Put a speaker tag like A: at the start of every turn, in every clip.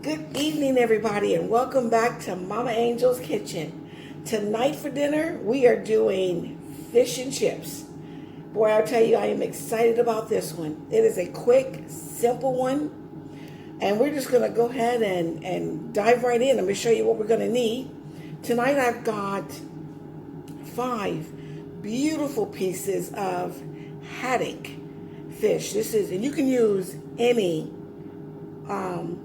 A: Good evening, everybody, and welcome back to Mama Angel's Kitchen. Tonight for dinner, we are doing fish and chips. Boy, I'll tell you, I am excited about this one. It is a quick, simple one, and we're just going to go ahead and dive right in. I'm going to show you what we're going to need. Tonight, I've got 5 beautiful pieces of haddock fish. And you can use any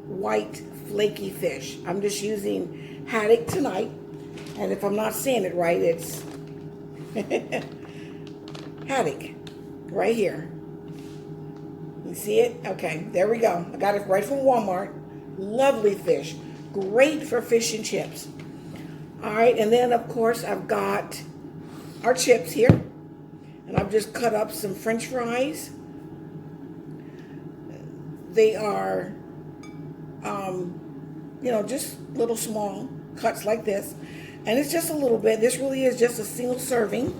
A: white flaky fish. I'm just using haddock tonight, and if I'm not saying it right, it's haddock right here. You see it? Okay, there we go. I got it right from Walmart. Lovely fish, great for fish and chips. All right, and then of course I've got our chips here, and I've just cut up some French fries. They are just little small cuts like this. And it's just a little bit. This really is just a single serving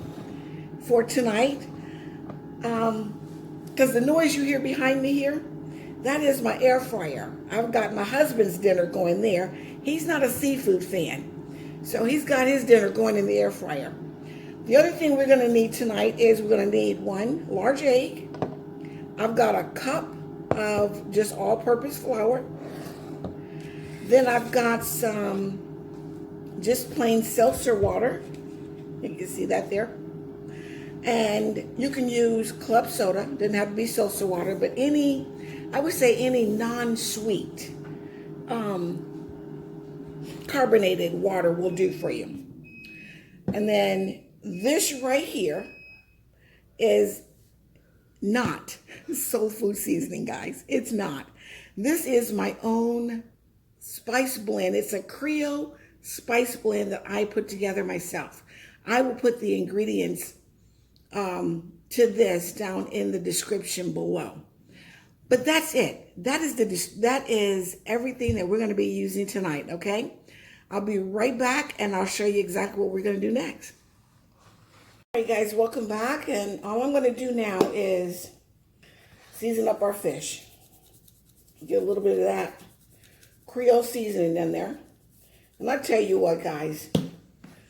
A: for tonight. Because the noise you hear behind me here, that is my air fryer. I've got my husband's dinner going there. He's not a seafood fan, so he's got his dinner going in the air fryer. The other thing we're going to need tonight is we're going to need 1 large egg. I've got a cup of just all-purpose flour. Then I've got some just plain seltzer water. You can see that there. And you can use club soda. Doesn't have to be seltzer water, but any non-sweet carbonated water will do for you. And then this right here is not soul food seasoning, guys. It's not. This is my own spice blend. It's a Creole spice blend that I put together myself. I will put the ingredients to this down in the description below. But that's it. That is everything that we're going to be using tonight, okay? I'll be right back and I'll show you exactly what we're going to do next. All right, guys, welcome back. And all I'm going to do now is season up our fish. Get a little bit of that Creole seasoning in there. And I tell you what, guys,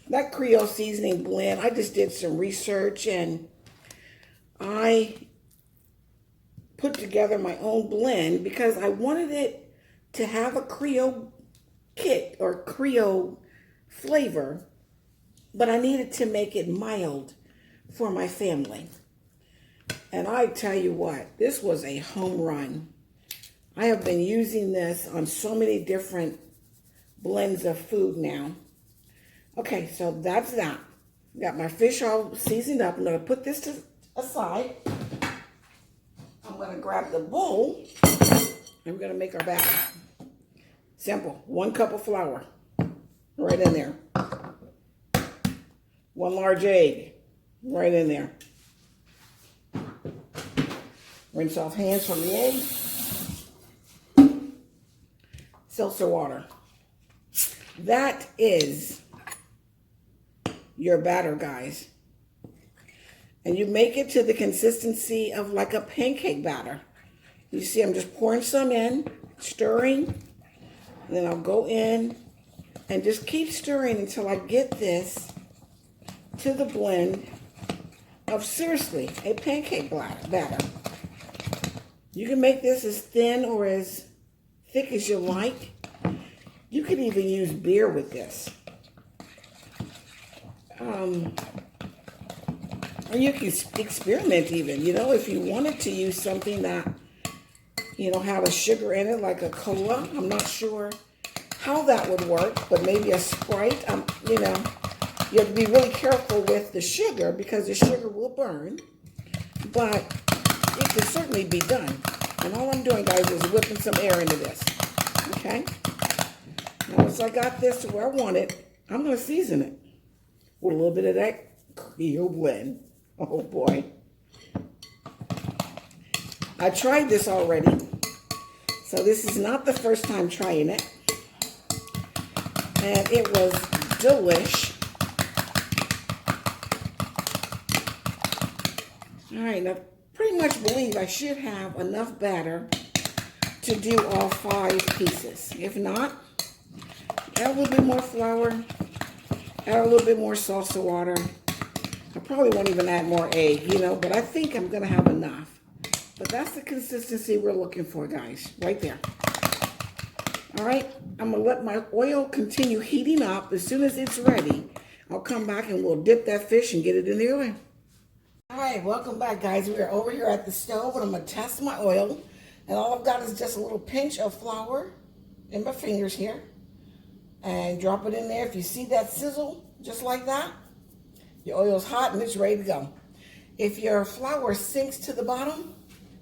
A: that Creole seasoning blend, I just did some research and I put together my own blend because I wanted it to have a Creole kick or Creole flavor, but I needed to make it mild for my family. And I tell you what, this was a home run. I have been using this on so many different blends of food now. Okay, so that's that. Got my fish all seasoned up. I'm going to put this aside. I'm going to grab the bowl and we're going to make our batter. Simple. 1 cup of flour right in there. 1 large egg right in there. Rinse off hands from the egg. Seltzer water. That is your batter, guys. And you make it to the consistency of like a pancake batter. You see, I'm just pouring some in, stirring, and then I'll go in and just keep stirring until I get this to the blend of, seriously, a pancake batter. You can make this as thin or as thick as you like. You could even use beer with this. Or you can experiment even, if you wanted to use something that, had a sugar in it, like a cola. I'm not sure how that would work, but maybe a Sprite. You have to be really careful with the sugar because the sugar will burn, but it can certainly be done. And all I'm doing, guys, is whipping some air into this, okay? Now, once I got this to where I want it, I'm going to season it with a little bit of that Creole blend. Oh, boy. I tried this already, so this is not the first time trying it. And it was delish. All right, now pretty much believe I should have enough batter to do all 5 pieces. If not, add a little bit more flour, add a little bit more salsa water. I probably won't even add more egg, but I think I'm gonna have enough. But that's the consistency we're looking for, guys, right there. All right, I'm gonna let my oil continue heating up. As soon as it's ready, I'll come back and we'll dip that fish and get it in the oil. All right, welcome back, guys. We are over here at the stove and I'm gonna test my oil. And all I've got is just a little pinch of flour in my fingers here. And drop it in there. If you see that sizzle, just like that, your oil's hot and it's ready to go. If your flour sinks to the bottom,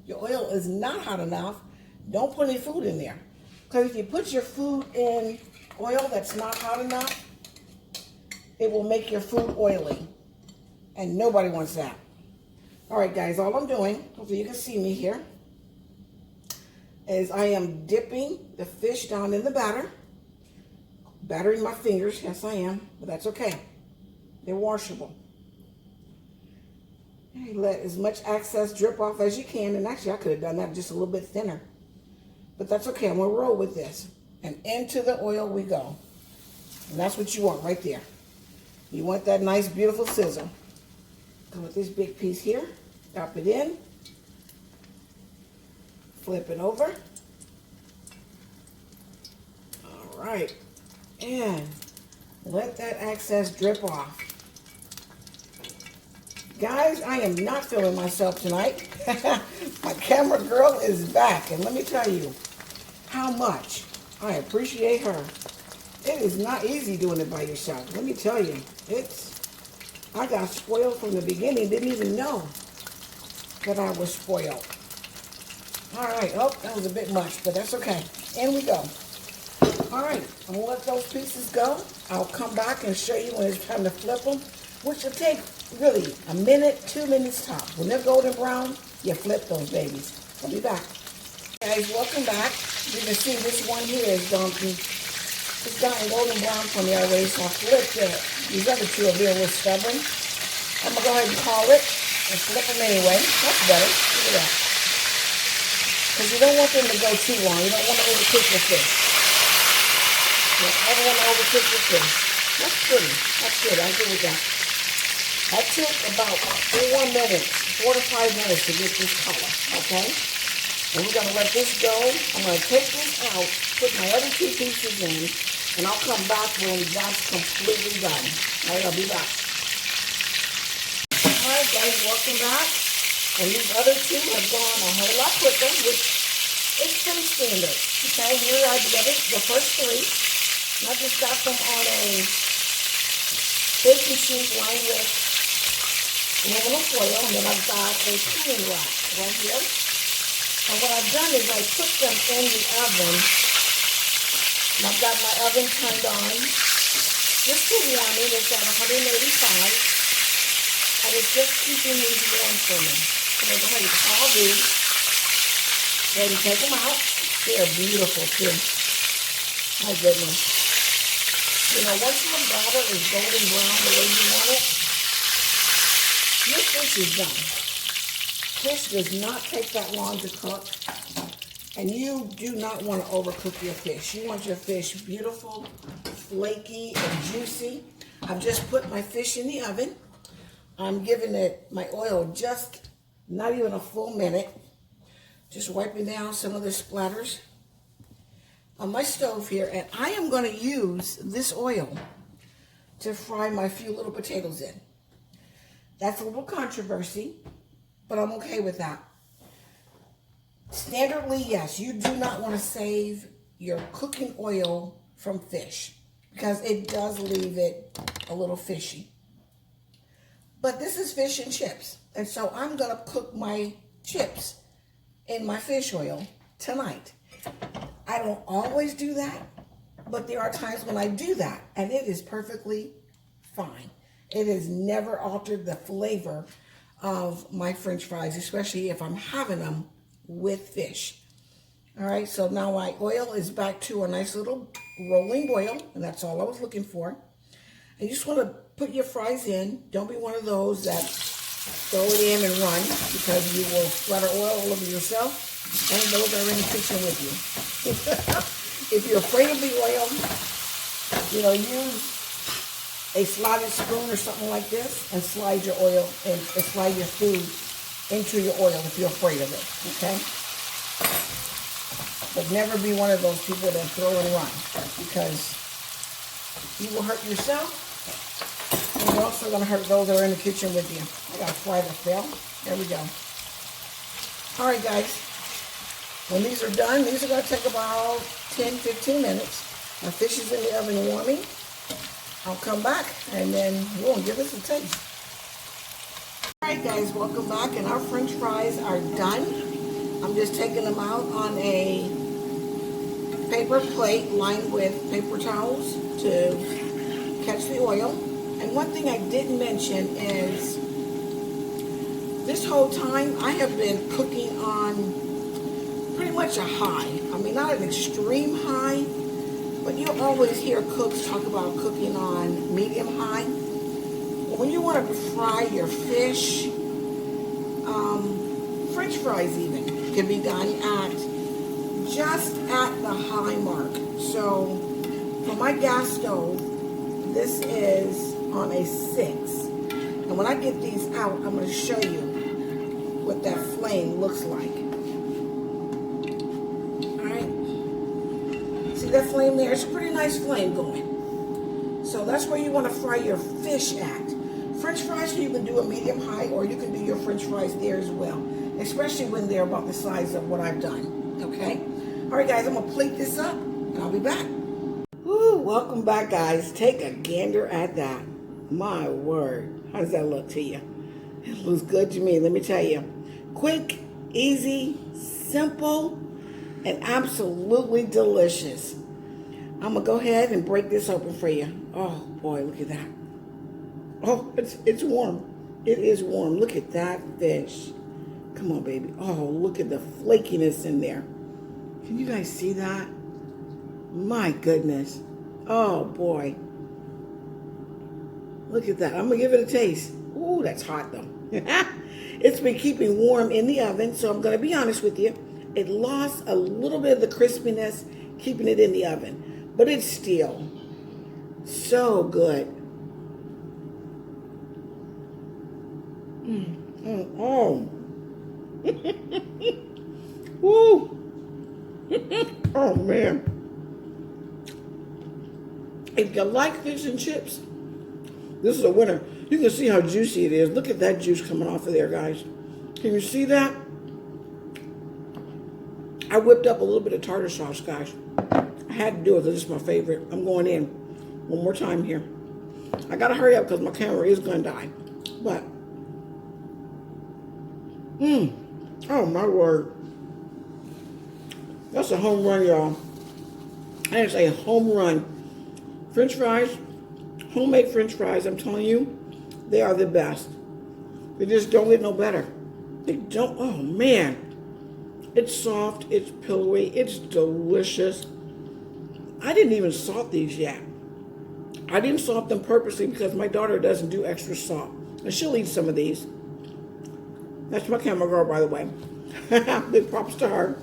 A: your oil is not hot enough, don't put any food in there. Because if you put your food in oil that's not hot enough, it will make your food oily. And nobody wants that. All right, guys, all I'm doing, hopefully you can see me here, is I am dipping the fish down in the batter. Battering my fingers, yes I am, but that's okay. They're washable. And let as much excess drip off as you can, and actually I could have done that just a little bit thinner. But that's okay, I'm gonna roll with this. And into the oil we go. And that's what you want right there. You want that nice, beautiful sizzle. Come with this big piece here, drop it in. Flip it over. All right. And let that excess drip off. Guys, I am not feeling myself tonight. My camera girl is back. And let me tell you how much I appreciate her. It is not easy doing it by yourself. Let me tell you. I got spoiled from the beginning. Didn't even know that I was spoiled. All right, oh, that was a bit much, but that's okay. In we go. All right, I'm gonna let those pieces go. I'll come back and show you when it's time to flip them, which will take really a minute, 2 minutes top. When they're golden brown, you flip those babies. I'll be back. Guys, welcome back. You can see this one here is it's gotten golden brown for me already, so I flipped it. These other two are being a little stubborn. I'm gonna go ahead and call it and flip them anyway. That's better. Look at that. Because you don't want them to go too long. You don't want to overcook your fish. You don't ever want to overcook your fish. That's pretty. That's good. I agree with that. That took about 4 minutes, 4 to 5 minutes to get this color. Okay? And we're going to let this go. I'm going to take this out, put my other 2 pieces in, and I'll come back when that's completely done. All right, I'll be back. All right, guys, welcome back. And these other 2 have gone a whole lot quicker, which is pretty standard. Okay, here are the first 3. And I just got them on a baking sheet lined with aluminum foil, and then I've got a cooling rack right here. And what I've done is I put them in the oven. And I've got my oven turned on. Just to warm it, it's at 185. And it's just keeping these warm for me. So I'm going to call these. Go ahead and take them out. They are beautiful too. My goodness. You know, once your batter is golden brown the way you want it, your fish is done. Fish does not take that long to cook. And you do not want to overcook your fish. You want your fish beautiful, flaky, and juicy. I've just put my fish in the oven. I'm giving it my oil just not even a full minute. Just wiping down some of the splatters on my stove here. And I am going to use this oil to fry my few little potatoes in. That's a little controversy, but I'm okay with that. Standardly, yes, you do not want to save your cooking oil from fish because it does leave it a little fishy. But this is fish and chips. And so I'm going to cook my chips in my fish oil tonight. I don't always do that, but there are times when I do that, and it is perfectly fine. It has never altered the flavor of my French fries, especially if I'm having them with fish. All right, so now my oil is back to a nice little rolling boil, and that's all I was looking for. And you just want to put your fries in. Don't be one of those that throw it in and run because you will splatter oil all over yourself. and those are in the kitchen with you. If you're afraid of the oil, use a slotted spoon or something like this and slide your oil and slide your food into your oil if you're afraid of it, okay? But never be one of those people that throw and run, because you will hurt yourself and you're also going to hurt those that are in the kitchen with you. I got to fry the fill. There we go. All right, guys. When these are done, these are going to take about 10-15 minutes. My fish is in the oven warming. I'll come back and then we'll give this a taste. All right, guys, welcome back. And our French fries are done. I'm just taking them out on a paper plate lined with paper towels to catch the oil. And one thing I didn't mention is this whole time I have been cooking on pretty much a high. I mean, not an extreme high, but you'll always hear cooks talk about cooking on medium high. When you want to fry your fish, French fries even can be done just at the high mark. So for my gas stove, this is on a 6. And when I get these out, I'm going to show you what that flame looks like. That flame there, it's a pretty nice flame going. So that's where you want to fry your fish at. French fries, you can do a medium high, or you can do your French fries there as well, especially when they're about the size of what I've done. Okay? All right, guys, I'm going to plate this up, and I'll be back. Woo, welcome back, guys. Take a gander at that. My word. How does that look to you? It looks good to me, let me tell you. Quick, easy, simple, and absolutely delicious. I'm going to go ahead and break this open for you. Oh, boy, look at that. Oh, it's warm. It is warm. Look at that fish. Come on, baby. Oh, look at the flakiness in there. Can you guys see that? My goodness. Oh, boy. Look at that. I'm going to give it a taste. Ooh, that's hot, though. It's been keeping warm in the oven, so I'm going to be honest with you. It lost a little bit of the crispiness, keeping it in the oven. But it's still so good. Oh. Woo. Oh, man. If you like fish and chips, this is a winner. You can see how juicy it is. Look at that juice coming off of there, guys. Can you see that? I whipped up a little bit of tartar sauce, guys. I had to do it because it's my favorite. I'm going in one more time here. I got to hurry up because my camera is going to die. But, oh my word. That's a home run, y'all. I didn't say a home run. French fries, homemade French fries, I'm telling you, they are the best. They just don't get no better. They don't, oh man. It's soft, it's pillowy, it's delicious. I didn't even salt these yet. I didn't salt them purposely because my daughter doesn't do extra salt. And she'll eat some of these. That's my camera girl, by the way. Big props to her.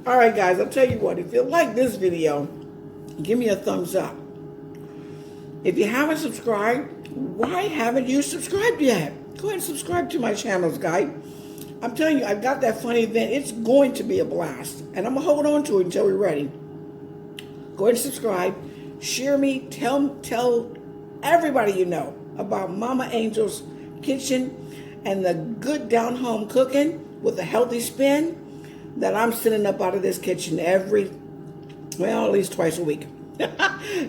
A: All right, guys, I'll tell you what. If you like this video, give me a thumbs up. If you haven't subscribed, why haven't you subscribed yet? Go ahead and subscribe to my channels, guys. I'm telling you, I've got that fun event. It's going to be a blast. And I'm going to hold on to it until we're ready. Go ahead and subscribe. Share me. Tell everybody you know about Mama Angel's Kitchen and the good down-home cooking with a healthy spin that I'm sending up out of this kitchen at least twice a week.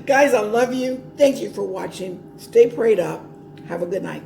A: Guys, I love you. Thank you for watching. Stay prayed up. Have a good night.